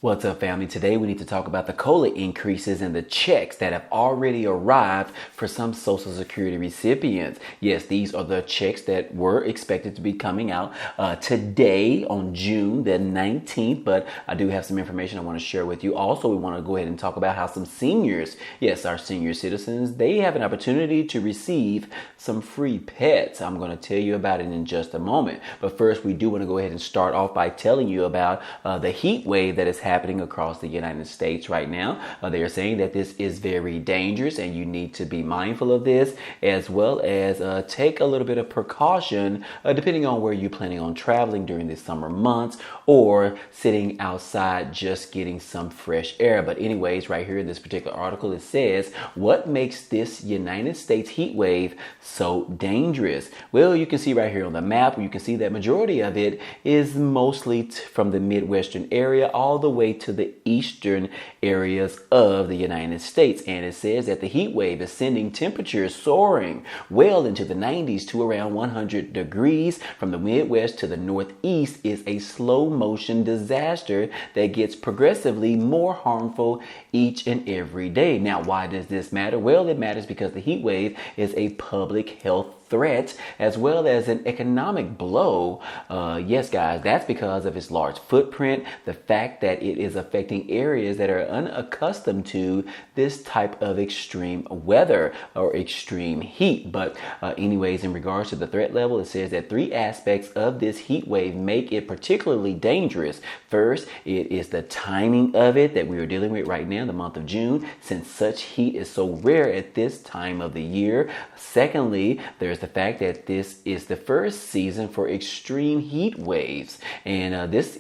What's up, family? Today we need to talk about the COLA increases and the checks that have already arrived for some Social Security recipients. Yes, these are the checks that were expected to be coming out today on June the 19th, but I do have some information I want to share with you. Also, we want to go ahead and talk about how some seniors, yes, our senior citizens, they have an opportunity to receive some free pets. I'm going to tell you about it in just a moment. But first, we do want to go ahead and start off by telling you about the heat wave that is happening across the United States right now. They are saying that this is very dangerous and you need to be mindful of this, as well as take a little bit of precaution depending on where you're planning on traveling during the summer months or sitting outside just getting some fresh air. But anyways, right here in this particular article, it says, what makes this United States heat wave so dangerous? Well, you can see right here on the map, you can see that majority of it is mostly from the Midwestern area all the way to the eastern areas of the United States. And it says that the heat wave is sending temperatures soaring well into the 90s to around 100 degrees. From the Midwest to the Northeast is a slow motion disaster that gets progressively more harmful each and every day. Now, why does this matter? Well, it matters because the heat wave is a public health threat as well as an economic blow. Yes, guys, that's because of its large footprint, the fact that it is affecting areas that are unaccustomed to this type of extreme weather or extreme heat. But anyways, in regards to the threat level, it says that three aspects of this heat wave make it particularly dangerous. First, it is the timing of it that we are dealing with right now, the month of June, since such heat is so rare at this time of the year. Secondly, there's the fact that this is the first season for extreme heat waves, and this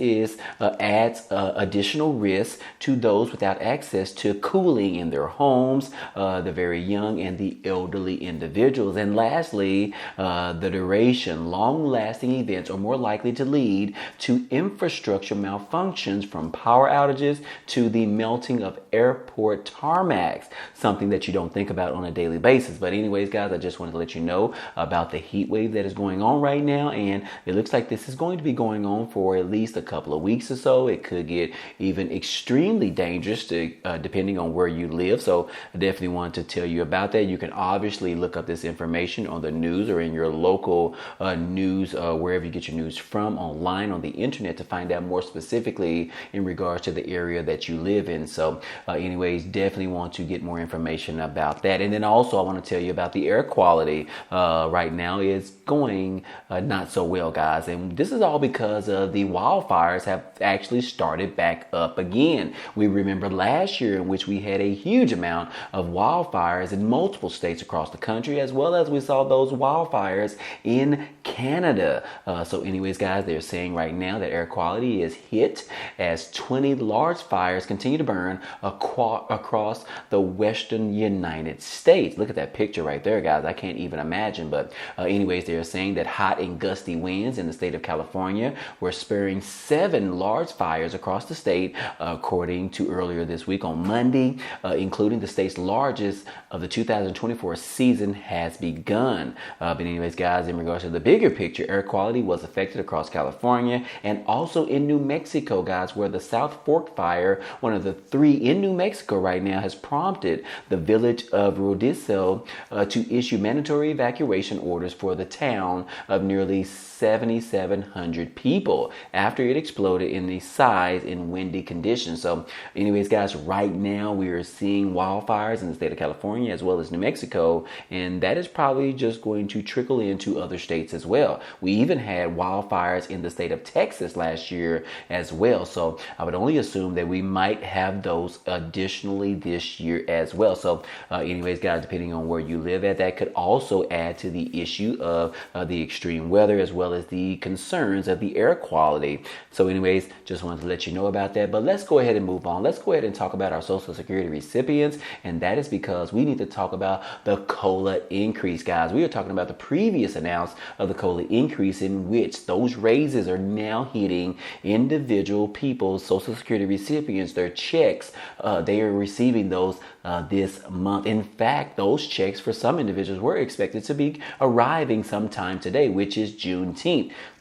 adds additional risk to those without access to cooling in their homes, the very young and the elderly individuals. And lastly, the duration. Long-lasting events are more likely to lead to infrastructure malfunctions, from power outages to the melting of airport tarmacs, something that you don't think about on a daily basis. But anyways, guys, I just wanted to let you know about the heat wave that is going on right now, and it looks like this is going to be going on for at least a couple of weeks or so. It could get even extremely dangerous depending on where you live. So I definitely want to tell you about that. You can obviously look up this information on the news or in your local news, wherever you get your news from, online on the internet, to find out more specifically in regards to the area that you live in. So anyways, definitely want to get more information about that. And then also I want to tell you about the air quality right now is going not so well, guys. And this is all because the wildfires have actually started back up again. We remember last year in which we had a huge amount of wildfires in multiple states across the country, as well as we saw those wildfires in Canada. So anyways, guys, they're saying right now that air quality is hit as 20 large fires continue to burn across the western United States. Look at that picture right there, guys. I can't even imagine. But anyways, they're saying that hot and gusty winds in the state of California were sparing 7 large fires across the state, according to earlier this week on Monday, including the state's largest of the 2024 season has begun. But anyways, guys, in regards to the bigger picture, air quality was affected across California and also in New Mexico, guys, where the South Fork fire, one of the 3 in New Mexico right now, has prompted the village of Rodisel to issue mandatory evacuation orders for the town of nearly 7,700 people after it exploded in the size in windy conditions. So anyways, guys, right now we are seeing wildfires in the state of California as well as New Mexico, and that is probably just going to trickle into other states as well. We even had wildfires in the state of Texas last year as well. So I would only assume that we might have those additionally this year as well. So anyways, guys, depending on where you live at, that could also add to the issue of the extreme weather as well as the concerns of the air quality. So anyways, just wanted to let you know about that. But let's go ahead and move on. Let's go ahead and talk about our Social Security recipients. And that is because we need to talk about the COLA increase, guys. We are talking about the previous announce of the COLA increase, in which those raises are now hitting individual people's Social Security recipients. Their checks, they are receiving those this month. In fact, those checks for some individuals were expected to be arriving sometime today, which is Juneteenth.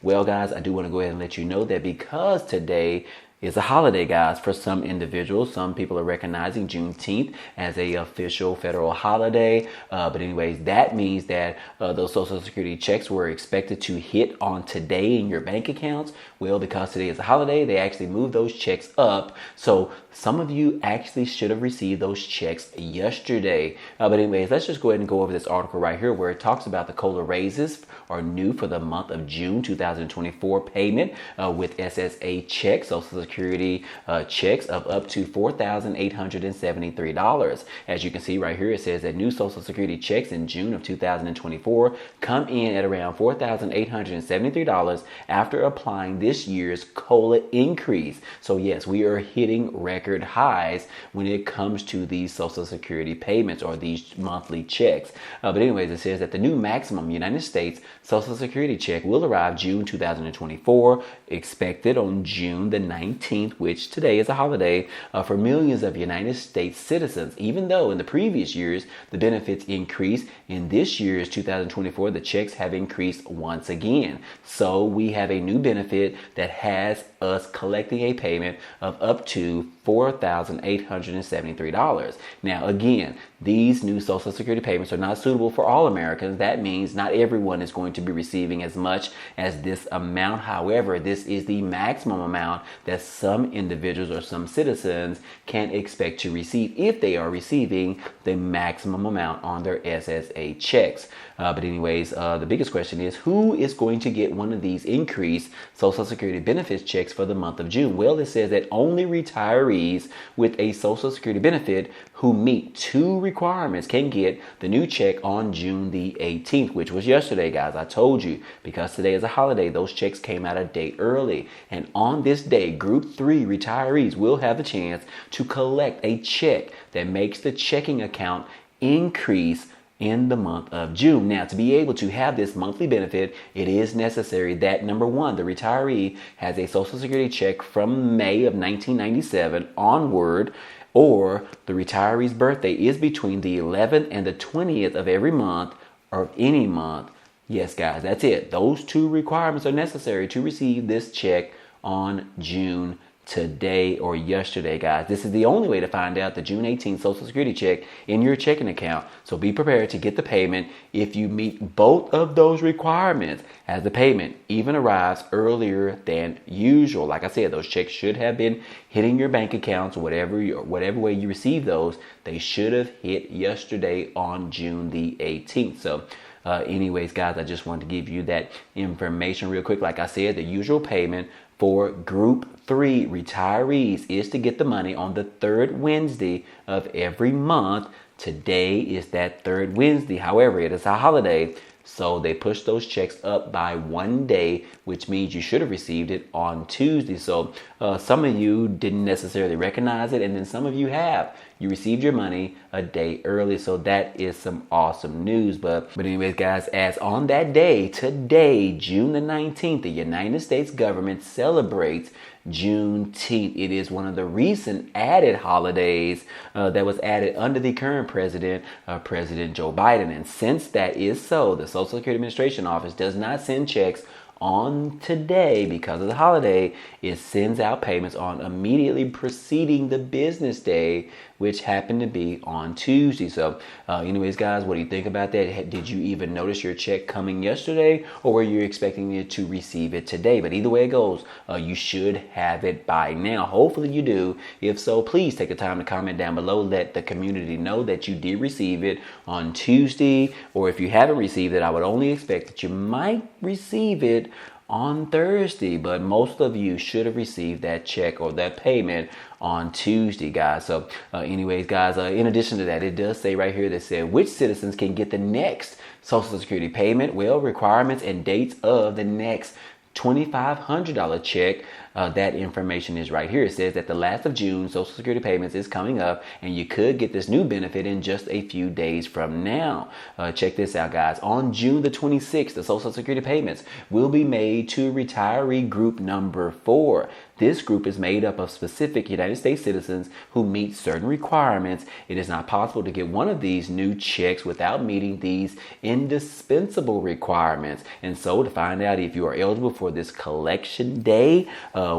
Well, guys, I do want to go ahead and let you know that because today is a holiday, guys. For some individuals, some people are recognizing Juneteenth as a official federal holiday. But anyways, that means that those Social Security checks were expected to hit on today in your bank accounts. Well, because today is a holiday, they actually moved those checks up. So some of you actually should have received those checks yesterday. But anyways, let's just go ahead and go over this article right here where it talks about the COLA raises are new for the month of June 2024 payment with SSA checks, Social Security checks of up to $4,873. As you can see right here, it says that new Social Security checks in June of 2024 come in at around $4,873 after applying this year's COLA increase. So yes, we are hitting record highs when it comes to these Social Security payments or these monthly checks. But anyways, it says that the new maximum United States Social Security check will arrive June 2024, expected on June the 19th, which today is a holiday for millions of United States citizens. Even though in the previous years the benefits increased, in this year's 2024 the checks have increased once again. So we have a new benefit that has us collecting a payment of up to $4,873. Now again, these new Social Security payments are not suitable for all Americans. That means not everyone is going to be receiving as much as this amount. However, this is the maximum amount that some individuals or some citizens can expect to receive if they are receiving the maximum amount on their SSA checks. But anyways, the biggest question is, who is going to get one of these increased Social Security benefits checks for the month of June? Well, it says that only retirees with a Social Security benefit who meet two requirements can get the new check on June the 18th, which was yesterday, guys. I told you, because today is a holiday, those checks came out a day early. And on this day, Group 3 retirees will have the chance to collect a check that makes the checking account increase in the month of June. Now, to be able to have this monthly benefit, it is necessary that, number one, the retiree has a Social Security check from May of 1997 onward, or the retiree's birthday is between the 11th and the 20th of every month or of any month. Yes, guys, that's it. Those two requirements are necessary to receive this check on June today or yesterday, guys. This is the only way to find out the June 18th Social Security check in your checking account. So be prepared to get the payment if you meet both of those requirements, as the payment even arrives earlier than usual. Like I said, those checks should have been hitting your bank accounts, whatever way you receive those. They should have hit yesterday on June the 18th. So anyways, guys, I just wanted to give you that information real quick. Like I said, the usual payment for Group 3 retirees is to get the money on the third Wednesday of every month. Today is that third Wednesday. However, it is a holiday, so they pushed those checks up by one day, which means you should have received it on Tuesday. So some of you didn't necessarily recognize it, and then some of you have. You received your money a day early, so that is some awesome news. But anyways, guys, as on that day, today, June the 19th, the United States government celebrates Juneteenth. It is one of the recent added holidays that was added under the current president, President Joe Biden. And since that is so, the Social Security Administration Office does not send checks on today because of the holiday. It sends out payments on immediately preceding the business day, which happened to be on Tuesday. So anyways, guys, what do you think about that? Did you even notice your check coming yesterday, or were you expecting it to receive it today? But either way it goes, you should have it by now. Hopefully you do. If so, please take the time to comment down below. Let the community know that you did receive it on Tuesday, or if you haven't received it, I would only expect that you might receive it on Thursday, but most of you should have received that check or that payment on Tuesday, guys. So anyways, guys, in addition to that, it does say right here that said which citizens can get the next Social Security payment. Well, requirements and dates of the next $2,500 check. That information is right here. It says that the last of June Social Security payments is coming up, and you could get this new benefit in just a few days from now. Check this out, guys. On June the 26th, the Social Security payments will be made to retiree group number 4. This group is made up of specific United States citizens who meet certain requirements. It is not possible to get one of these new checks without meeting these indispensable requirements. And so to find out if you are eligible for this collection day,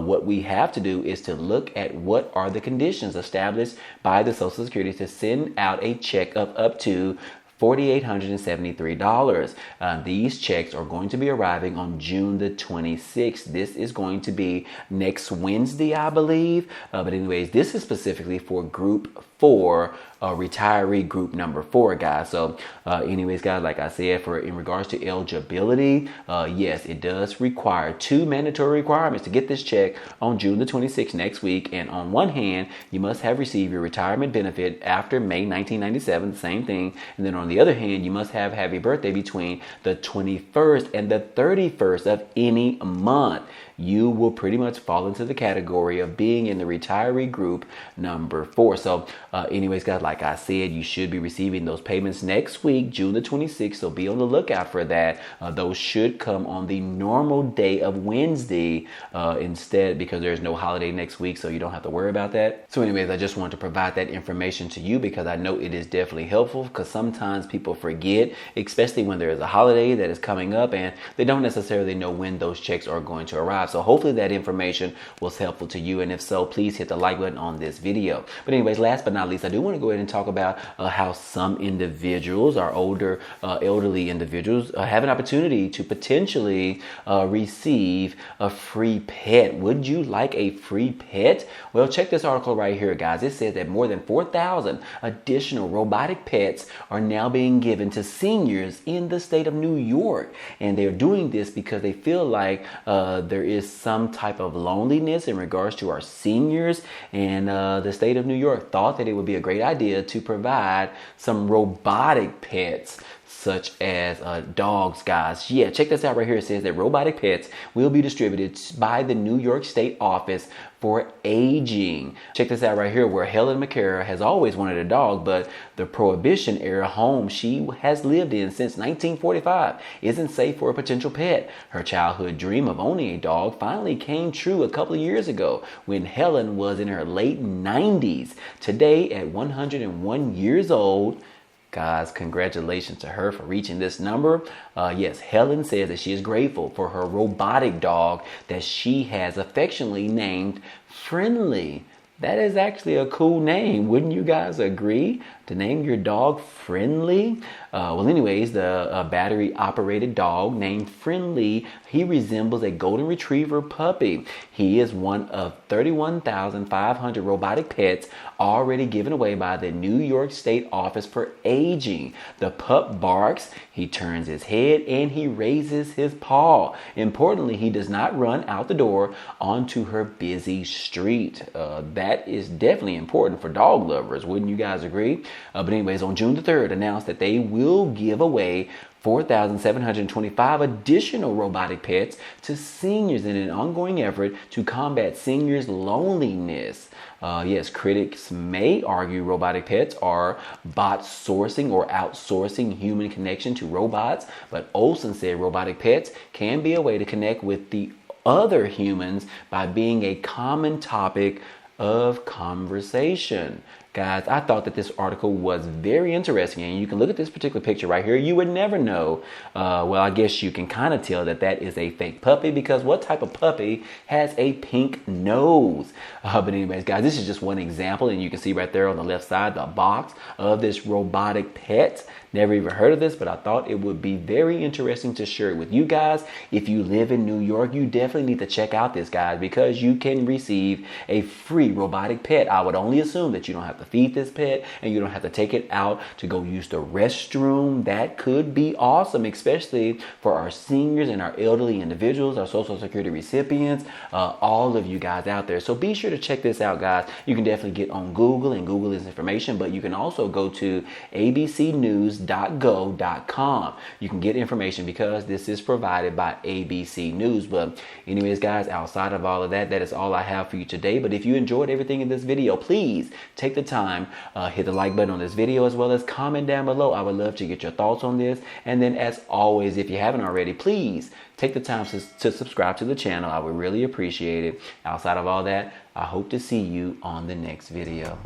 what we have to do is to look at what are the conditions established by the Social Security to send out a check of up to $4,873. These checks are going to be arriving on June the 26th. This is going to be next Wednesday, I believe. But anyways, this is specifically for Group 4, retiree group number 4, guys. So anyways, guys, like I said, in regards to eligibility, yes, it does require 2 mandatory requirements to get this check on June the 26th next week. And on one hand, you must have received your retirement benefit after May 1997, the same thing. And then on the other hand, you must have a birthday between the 21st and the 31st of any month. You will pretty much fall into the category of being in the retiree group number 4. So anyways, guys, like I said, you should be receiving those payments next week, June the 26th. So be on the lookout for that. Those should come on the normal day of Wednesday instead, because there's no holiday next week. So you don't have to worry about that. So anyways, I just wanted to provide that information to you because I know it is definitely helpful, because sometimes people forget, especially when there is a holiday that is coming up and they don't necessarily know when those checks are going to arrive. So hopefully that information was helpful to you. And if so, please hit the like button on this video. But anyways, last but not least, I do want to go ahead and talk about how some individuals, our older, elderly individuals, have an opportunity to potentially receive a free pet. Would you like a free pet? Well, check this article right here, guys. It says that more than 4,000 additional robotic pets are now being given to seniors in the state of New York. And they're doing this because they feel like there is some type of loneliness in regards to our seniors, and the state of New York thought that it would be a great idea to provide some robotic pets, such as dogs, guys. Yeah, check this out right here. It says that robotic pets will be distributed by the New York State Office for Aging. Check this out right here, where Helen McCara has always wanted a dog, but the Prohibition era home she has lived in since 1945 isn't safe for a potential pet. Her childhood dream of owning a dog finally came true a couple of years ago when Helen was in her late 90s. Today, at 101 years old, guys, congratulations to her for reaching this number. Yes, Helen says that she is grateful for her robotic dog that she has affectionately named Friendly. That is actually a cool name. Wouldn't you guys agree to name your dog Friendly? Well, anyways, the battery-operated dog named Friendly, he resembles a golden retriever puppy. He is one of 31,500 robotic pets already given away by the New York State Office for Aging. The pup barks, he turns his head, and he raises his paw. Importantly, he does not run out the door onto her busy street. That is definitely important for dog lovers. Wouldn't you guys agree? But anyways, on June the 3rd, announced that they will give away 4,725 additional robotic pets to seniors in an ongoing effort to combat seniors' loneliness. Yes, critics may argue robotic pets are bot sourcing or outsourcing human connection to robots, but Olson said robotic pets can be a way to connect with the other humans by being a common topic of conversation. Guys, I thought that this article was very interesting, and you can look at this particular picture right here. You would never know. Well, I guess you can kind of tell that that is a fake puppy, because what type of puppy has a pink nose? But anyways, guys, this is just one example, and you can see right there on the left side the box of this robotic pet. Never even heard of this, but I thought it would be very interesting to share it with you guys. If you live in New York, you definitely need to check out this, guys, because you can receive a free robotic pet. I would only assume that you don't have to feed this pet and you don't have to take it out to go use the restroom. That could be awesome, especially for our seniors and our elderly individuals, our Social Security recipients, all of you guys out there. So be sure to check this out, guys. You can definitely get on Google and Google this information, but you can also go to abcnews.go.com. You can get information because this is provided by ABC News. But anyways, guys, outside of all of that, that is all I have for you today. But if you enjoyed everything in this video, please take the time, hit the like button on this video, as well as comment down below. I would love to get your thoughts on this. And then, as always, if you haven't already, please take the time to subscribe to the channel. I would really appreciate it. Outside of all that, I hope to see you on the next video.